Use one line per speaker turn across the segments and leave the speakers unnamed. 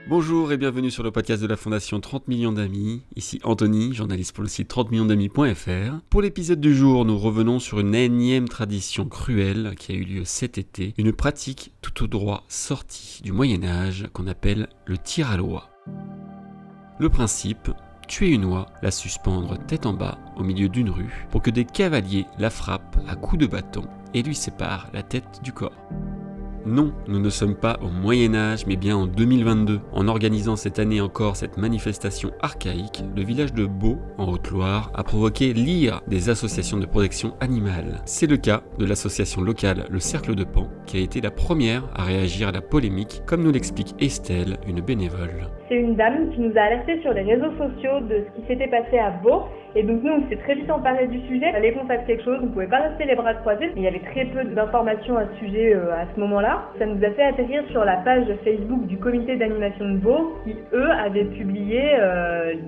Bonjour et bienvenue sur le podcast de la Fondation 30 millions d'amis. Ici Anthony, journaliste pour le site 30millionsdamis.fr. Pour l'épisode du jour, nous revenons sur une énième tradition cruelle qui a eu lieu cet été. Une pratique tout au droit sortie du Moyen-Âge qu'on appelle le tir à l'oie. Le principe, tuer une oie, la suspendre tête en bas au milieu d'une rue pour que des cavaliers la frappent à coups de bâton et lui séparent la tête du corps. Non, nous ne sommes pas au Moyen-Âge, mais bien en 2022. En organisant cette année encore cette manifestation archaïque, le village de Beau, en Haute-Loire, a provoqué l'ire des associations de protection animale. C'est le cas de l'association locale Le Cercle de Pan, qui a été la première à réagir à la polémique, comme nous l'explique Estelle, une bénévole.
C'est une dame qui nous a alerté sur les réseaux sociaux de ce qui s'était passé à Beau. Et donc nous, on s'est très vite emparé du sujet. Il fallait qu'on fasse quelque chose, on ne pouvait pas rester les bras croisés. Il y avait très peu d'informations à ce sujet à ce moment-là. Ça nous a fait atterrir sur la page Facebook du comité d'animation de Beau, qui eux avaient publié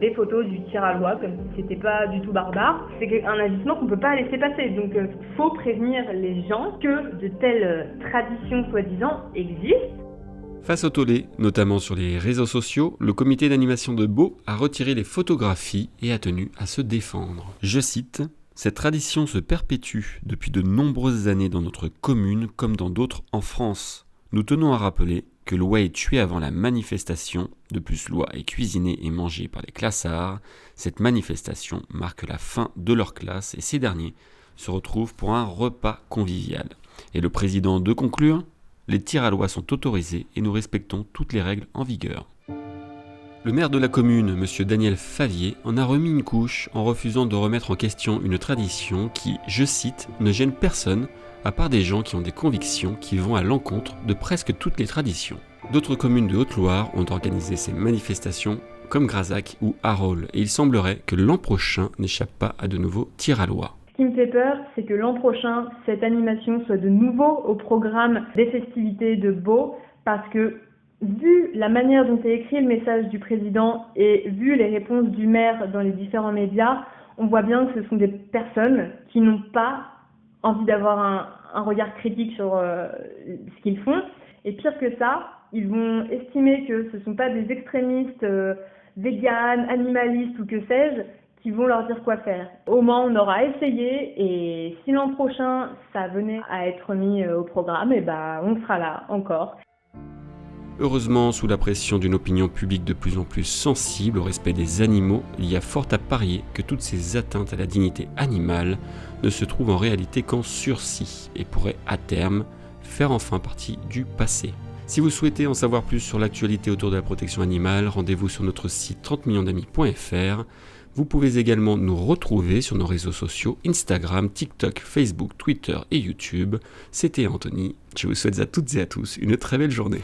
des photos du tir à l'oie, comme si c'était pas du tout barbare. C'est un agissement qu'on peut pas laisser passer. Donc faut prévenir les gens que de telles traditions soi-disant existent.
Face au tollé, notamment sur les réseaux sociaux, le comité d'animation de Beau a retiré les photographies et a tenu à se défendre. Je cite « Cette tradition se perpétue depuis de nombreuses années dans notre commune comme dans d'autres en France. Nous tenons à rappeler que l'oie est tuée avant la manifestation. De plus, l'oie est cuisinée et mangée par les classards. Cette manifestation marque la fin de leur classe et ces derniers se retrouvent pour un repas convivial. » Et le président de conclure « Les tirs à l'oie sont autorisés et nous respectons toutes les règles en vigueur. » Le maire de la commune, M. Daniel Favier, en a remis une couche en refusant de remettre en question une tradition qui, je cite, ne gêne personne, à part des gens qui ont des convictions qui vont à l'encontre de presque toutes les traditions. D'autres communes de Haute-Loire ont organisé ces manifestations comme Grazac ou Harol, et il semblerait que l'an prochain n'échappe pas à de nouveaux tirs à l'oie.
Ce qui me fait peur, c'est que l'an prochain, cette animation soit de nouveau au programme des festivités de Beau, parce que vu la manière dont est écrit le message du président et vu les réponses du maire dans les différents médias, on voit bien que ce sont des personnes qui n'ont pas envie d'avoir un regard critique sur ce qu'ils font. Et pire que ça, ils vont estimer que ce ne sont pas des extrémistes véganes, animalistes ou que sais-je, qui vont leur dire quoi faire. Au moins, on aura essayé et si l'an prochain, ça venait à être mis au programme, on sera là encore.
Heureusement, sous la pression d'une opinion publique de plus en plus sensible au respect des animaux, il y a fort à parier que toutes ces atteintes à la dignité animale ne se trouvent en réalité qu'en sursis et pourraient, à terme, faire enfin partie du passé. Si vous souhaitez en savoir plus sur l'actualité autour de la protection animale, rendez-vous sur notre site 30millionsdamis.fr. Vous pouvez également nous retrouver sur nos réseaux sociaux Instagram, TikTok, Facebook, Twitter et YouTube. C'était Anthony. Je vous souhaite à toutes et à tous une très belle journée.